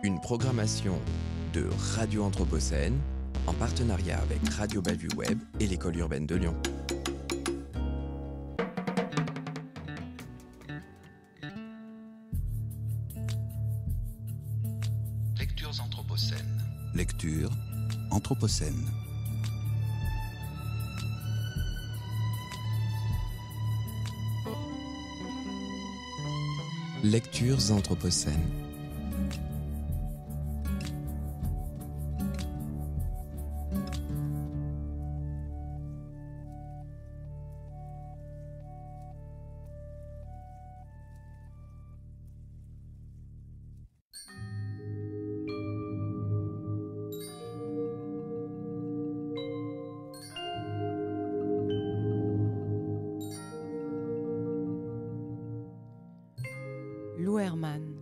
Une programmation de Radio Anthropocène en partenariat avec Radio Bellevue Web et l'École urbaine de Lyon. Lectures Anthropocènes. Lecture Anthropocène. Lectures Anthropocènes. Lou Herman,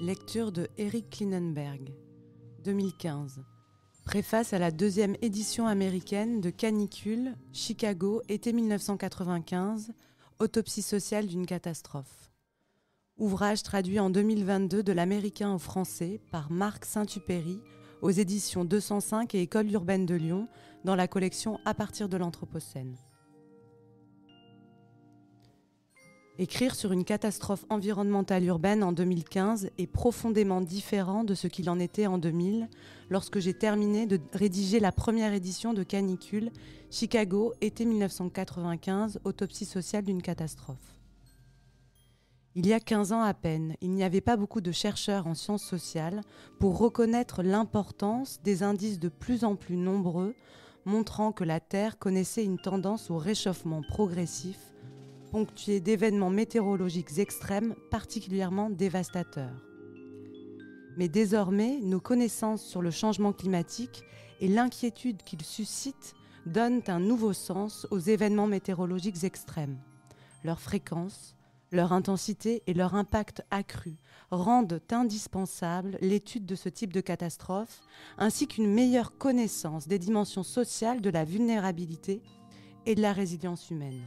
lecture de Eric Klinenberg, 2015. Préface à la 2e édition américaine de Canicule, Chicago, été 1995, autopsie sociale d'une catastrophe. Ouvrage traduit en 2022 de l'américain au français par Marc Saint-Upéry aux éditions 205 et École urbaine de Lyon dans la collection À partir de l'Anthropocène. Écrire sur une catastrophe environnementale urbaine en 2015 est profondément différent de ce qu'il en était en 2000, lorsque j'ai terminé de rédiger la première édition de Canicule, Chicago, été 1995, autopsie sociale d'une catastrophe. Il y a 15 ans à peine, il n'y avait pas beaucoup de chercheurs en sciences sociales pour reconnaître l'importance des indices de plus en plus nombreux, montrant que la Terre connaissait une tendance au réchauffement progressif, ponctué d'événements météorologiques extrêmes particulièrement dévastateurs. Mais désormais, nos connaissances sur le changement climatique et l'inquiétude qu'il suscite donnent un nouveau sens aux événements météorologiques extrêmes. Leur fréquence, leur intensité et leur impact accru rendent indispensable l'étude de ce type de catastrophe, ainsi qu'une meilleure connaissance des dimensions sociales de la vulnérabilité et de la résilience humaine.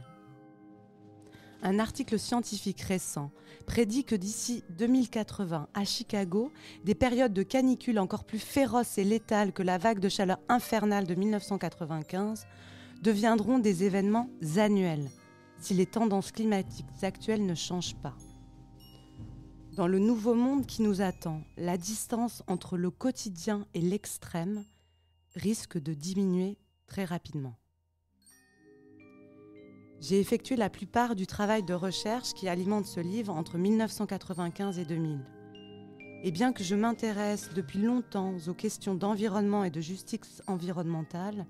Un article scientifique récent prédit que d'ici 2080, à Chicago, des périodes de canicule encore plus féroces et létales que la vague de chaleur infernale de 1995 deviendront des événements annuels, si les tendances climatiques actuelles ne changent pas. Dans le nouveau monde qui nous attend, la distance entre le quotidien et l'extrême risque de diminuer très rapidement. J'ai effectué la plupart du travail de recherche qui alimente ce livre entre 1995 et 2000. Et bien que je m'intéresse depuis longtemps aux questions d'environnement et de justice environnementale,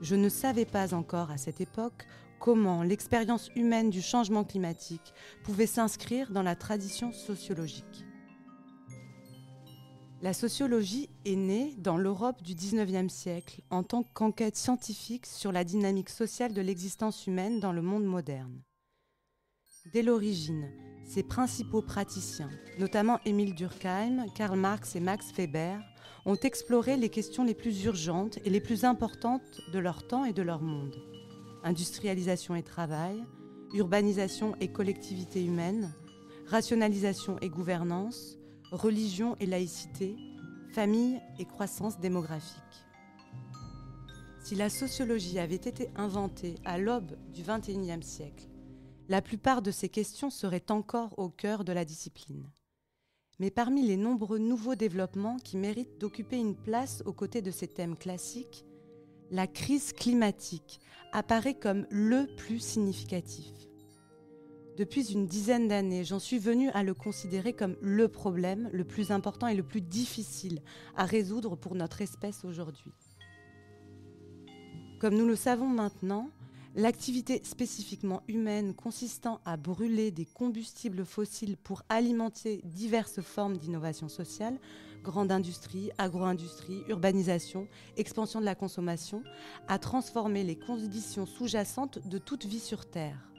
je ne savais pas encore à cette époque comment l'expérience humaine du changement climatique pouvait s'inscrire dans la tradition sociologique. La sociologie est née dans l'Europe du XIXe siècle en tant qu'enquête scientifique sur la dynamique sociale de l'existence humaine dans le monde moderne. Dès l'origine, ses principaux praticiens, notamment Émile Durkheim, Karl Marx et Max Weber, ont exploré les questions les plus urgentes et les plus importantes de leur temps et de leur monde. Industrialisation et travail, urbanisation et collectivité humaine, rationalisation et gouvernance, religion et laïcité, famille et croissance démographique. Si la sociologie avait été inventée à l'aube du XXIe siècle, la plupart de ces questions seraient encore au cœur de la discipline. Mais parmi les nombreux nouveaux développements qui méritent d'occuper une place aux côtés de ces thèmes classiques, la crise climatique apparaît comme le plus significatif. Depuis une dizaine d'années, j'en suis venue à le considérer comme le problème le plus important et le plus difficile à résoudre pour notre espèce aujourd'hui. Comme nous le savons maintenant, l'activité spécifiquement humaine consistant à brûler des combustibles fossiles pour alimenter diverses formes d'innovation sociale, grande industrie, agro-industrie, urbanisation, expansion de la consommation, a transformé les conditions sous-jacentes de toute vie sur Terre.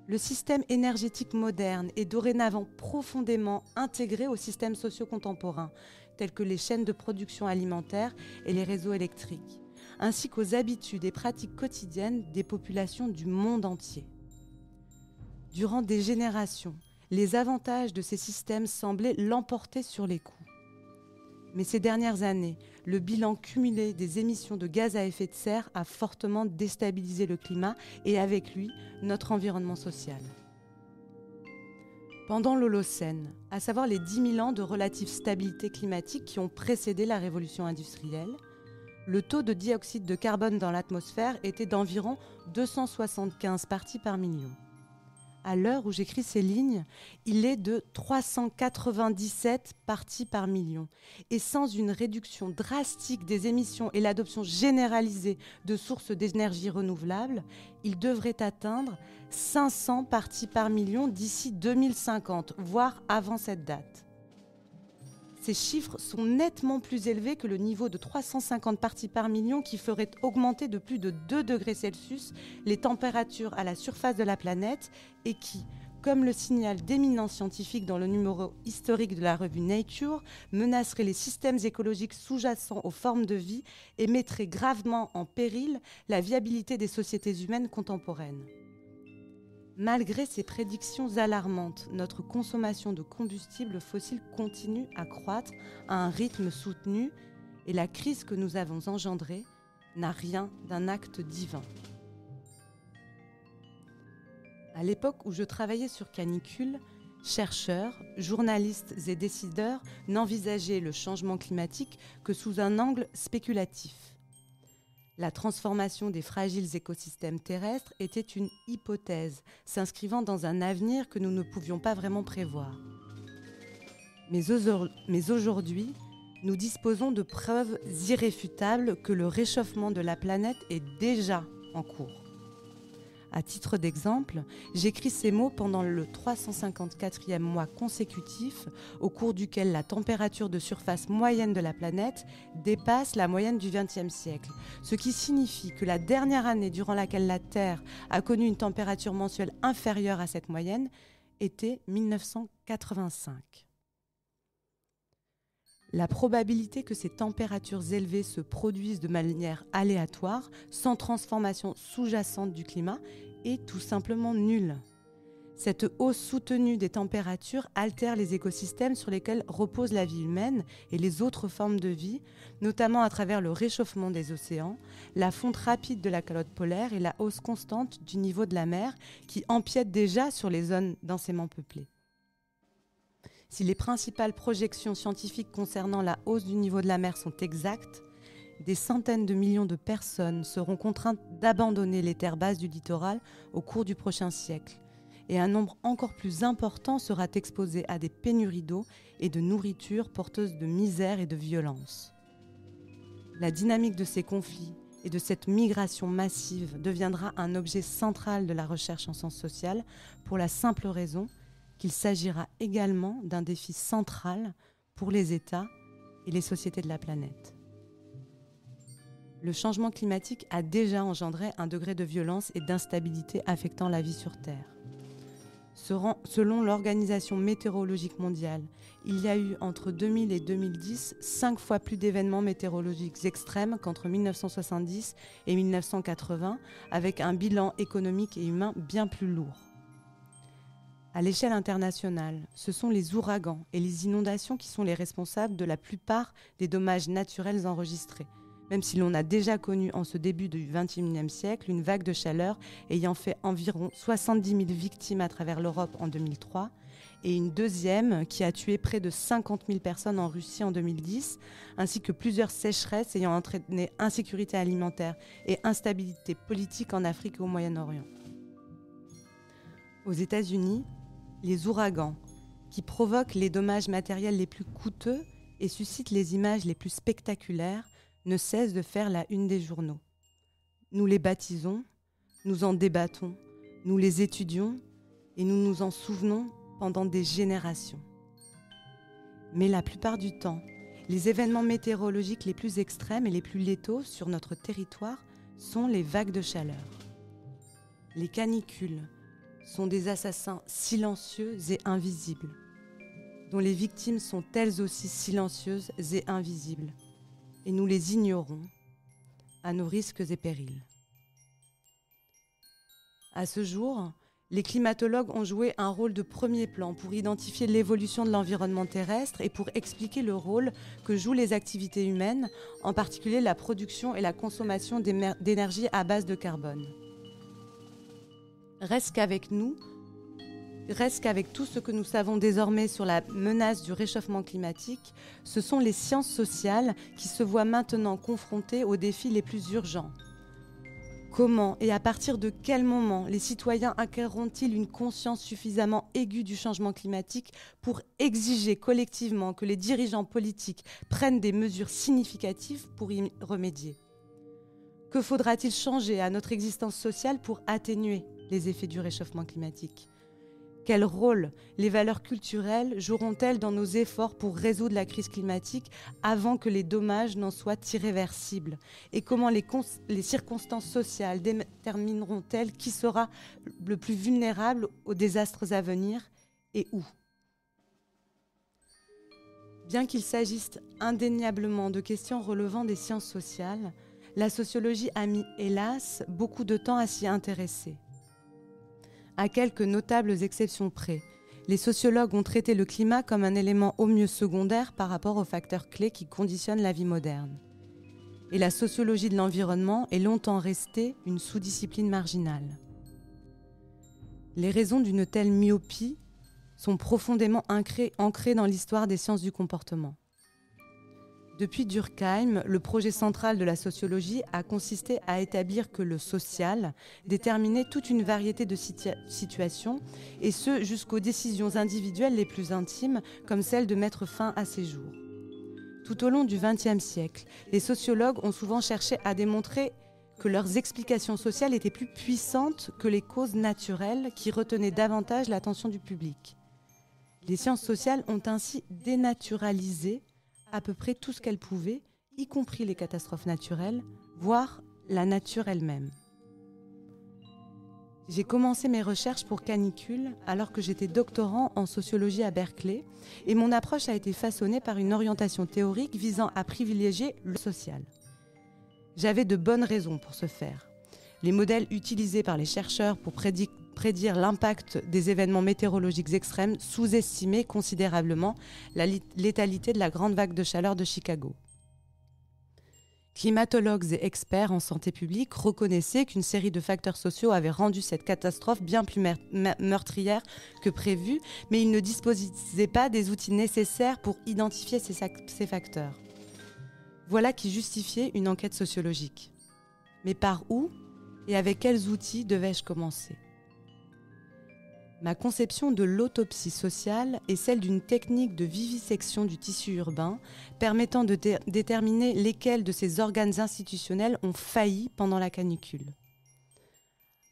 Le système énergétique moderne est dorénavant profondément intégré aux systèmes sociaux contemporains, tels que les chaînes de production alimentaire et les réseaux électriques, ainsi qu'aux habitudes et pratiques quotidiennes des populations du monde entier. Durant des générations, les avantages de ces systèmes semblaient l'emporter sur les coûts. Mais ces dernières années, le bilan cumulé des émissions de gaz à effet de serre a fortement déstabilisé le climat et avec lui, notre environnement social. Pendant l'Holocène, à savoir les 10 000 ans de relative stabilité climatique qui ont précédé la révolution industrielle, le taux de dioxyde de carbone dans l'atmosphère était d'environ 275 parties par million. À l'heure où j'écris ces lignes, il est de 397 parties par million. Et sans une réduction drastique des émissions et l'adoption généralisée de sources d'énergie renouvelables, il devrait atteindre 500 parties par million d'ici 2050, voire avant cette date. Ces chiffres sont nettement plus élevés que le niveau de 350 parties par million qui ferait augmenter de plus de 2 degrés Celsius les températures à la surface de la planète et qui, comme le signalent d'éminents scientifiques dans le numéro historique de la revue Nature, menacerait les systèmes écologiques sous-jacents aux formes de vie et mettrait gravement en péril la viabilité des sociétés humaines contemporaines. Malgré ces prédictions alarmantes, notre consommation de combustibles fossiles continue à croître à un rythme soutenu et la crise que nous avons engendrée n'a rien d'un acte divin. À l'époque où je travaillais sur Canicule, chercheurs, journalistes et décideurs n'envisageaient le changement climatique que sous un angle spéculatif. La transformation des fragiles écosystèmes terrestres était une hypothèse, s'inscrivant dans un avenir que nous ne pouvions pas vraiment prévoir. Mais aujourd'hui, nous disposons de preuves irréfutables que le réchauffement de la planète est déjà en cours. À titre d'exemple, j'écris ces mots pendant le 354e mois consécutif au cours duquel la température de surface moyenne de la planète dépasse la moyenne du XXe siècle, ce qui signifie que la dernière année durant laquelle la Terre a connu une température mensuelle inférieure à cette moyenne était 1985. La probabilité que ces températures élevées se produisent de manière aléatoire, sans transformation sous-jacente du climat, est tout simplement nulle. Cette hausse soutenue des températures altère les écosystèmes sur lesquels repose la vie humaine et les autres formes de vie, notamment à travers le réchauffement des océans, la fonte rapide de la calotte polaire et la hausse constante du niveau de la mer qui empiète déjà sur les zones densément peuplées. Si les principales projections scientifiques concernant la hausse du niveau de la mer sont exactes, des centaines de millions de personnes seront contraintes d'abandonner les terres basses du littoral au cours du prochain siècle, et un nombre encore plus important sera exposé à des pénuries d'eau et de nourriture porteuses de misère et de violence. La dynamique de ces conflits et de cette migration massive deviendra un objet central de la recherche en sciences sociales pour la simple raison qu'il s'agira également d'un défi central pour les États et les sociétés de la planète. Le changement climatique a déjà engendré un degré de violence et d'instabilité affectant la vie sur Terre. Selon l'Organisation météorologique mondiale, il y a eu entre 2000 et 2010 5 fois plus d'événements météorologiques extrêmes qu'entre 1970 et 1980, avec un bilan économique et humain bien plus lourd. À l'échelle internationale, ce sont les ouragans et les inondations qui sont les responsables de la plupart des dommages naturels enregistrés, même si l'on a déjà connu en ce début du XXIe siècle une vague de chaleur ayant fait environ 70 000 victimes à travers l'Europe en 2003 et une deuxième qui a tué près de 50 000 personnes en Russie en 2010, ainsi que plusieurs sécheresses ayant entraîné insécurité alimentaire et instabilité politique en Afrique et au Moyen-Orient. Aux États-Unis, les ouragans, qui provoquent les dommages matériels les plus coûteux et suscitent les images les plus spectaculaires, ne cessent de faire la une des journaux. Nous les baptisons, nous en débattons, nous les étudions et nous nous en souvenons pendant des générations. Mais la plupart du temps, les événements météorologiques les plus extrêmes et les plus létaux sur notre territoire sont les vagues de chaleur. Les canicules sont des assassins silencieux et invisibles, dont les victimes sont elles aussi silencieuses et invisibles, et nous les ignorons à nos risques et périls. À ce jour, Les climatologues ont joué un rôle de premier plan pour identifier l'évolution de l'environnement terrestre et pour expliquer le rôle que jouent les activités humaines, en particulier la production et la consommation d'énergie à base de carbone. Reste qu'avec tout ce que nous savons désormais sur la menace du réchauffement climatique, ce sont les sciences sociales qui se voient maintenant confrontées aux défis les plus urgents. Comment et à partir de quel moment les citoyens acquerront-ils une conscience suffisamment aiguë du changement climatique pour exiger collectivement que les dirigeants politiques prennent des mesures significatives pour y remédier ? Que faudra-t-il changer à notre existence sociale pour atténuer les effets du réchauffement climatique ? Quel rôle les valeurs culturelles joueront-elles dans nos efforts pour résoudre la crise climatique avant que les dommages n'en soient irréversibles ? Et comment les circonstances sociales détermineront-elles qui sera le plus vulnérable aux désastres à venir et où ? Bien qu'il s'agisse indéniablement de questions relevant des sciences sociales, la sociologie a mis, hélas, beaucoup de temps à s'y intéresser. À quelques notables exceptions près, les sociologues ont traité le climat comme un élément au mieux secondaire par rapport aux facteurs clés qui conditionnent la vie moderne. Et la sociologie de l'environnement est longtemps restée une sous-discipline marginale. Les raisons d'une telle myopie sont profondément ancrées dans l'histoire des sciences du comportement. Depuis Durkheim, le projet central de la sociologie a consisté à établir que le social déterminait toute une variété de situations, et ce jusqu'aux décisions individuelles les plus intimes, comme celle de mettre fin à ses jours. Tout au long du XXe siècle, les sociologues ont souvent cherché à démontrer que leurs explications sociales étaient plus puissantes que les causes naturelles qui retenaient davantage l'attention du public. Les sciences sociales ont ainsi dénaturalisé à peu près tout ce qu'elles pouvaient, y compris les catastrophes naturelles, voire la nature elle-même. J'ai commencé mes recherches pour Canicule alors que j'étais doctorant en sociologie à Berkeley et mon approche a été façonnée par une orientation théorique visant à privilégier le social. J'avais de bonnes raisons pour ce faire. Les modèles utilisés par les chercheurs pour prédire l'impact des événements météorologiques extrêmes sous-estimaient considérablement la létalité de la grande vague de chaleur de Chicago. Climatologues et experts en santé publique reconnaissaient qu'une série de facteurs sociaux avait rendu cette catastrophe bien plus meurtrière que prévu, mais ils ne disposaient pas des outils nécessaires pour identifier ces facteurs. Voilà qui justifiait une enquête sociologique. Mais par où et avec quels outils devais-je commencer ? Ma conception de l'autopsie sociale est celle d'une technique de vivisection du tissu urbain permettant de déterminer lesquels de ces organes institutionnels ont failli pendant la canicule.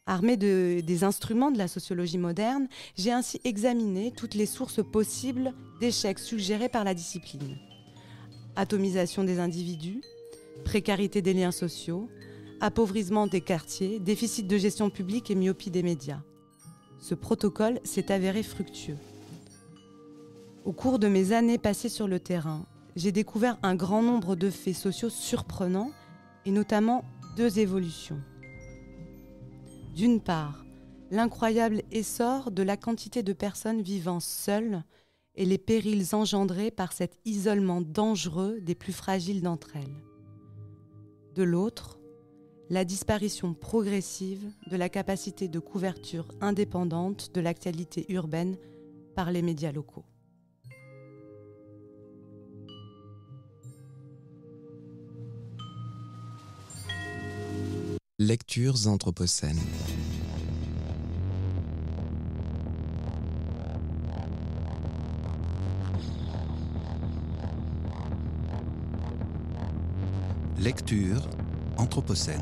Armée des instruments de la sociologie moderne, j'ai ainsi examiné toutes les sources possibles d'échecs suggérés par la discipline. Atomisation des individus, précarité des liens sociaux, appauvrissement des quartiers, déficit de gestion publique et myopie des médias. Ce protocole s'est avéré fructueux. Au cours de mes années passées sur le terrain, j'ai découvert un grand nombre de faits sociaux surprenants et notamment 2 évolutions. D'une part, l'incroyable essor de la quantité de personnes vivant seules et les périls engendrés par cet isolement dangereux des plus fragiles d'entre elles. De l'autre, la disparition progressive de la capacité de couverture indépendante de l'actualité urbaine par les médias locaux. Lectures anthropocènes. Lecture anthropocène.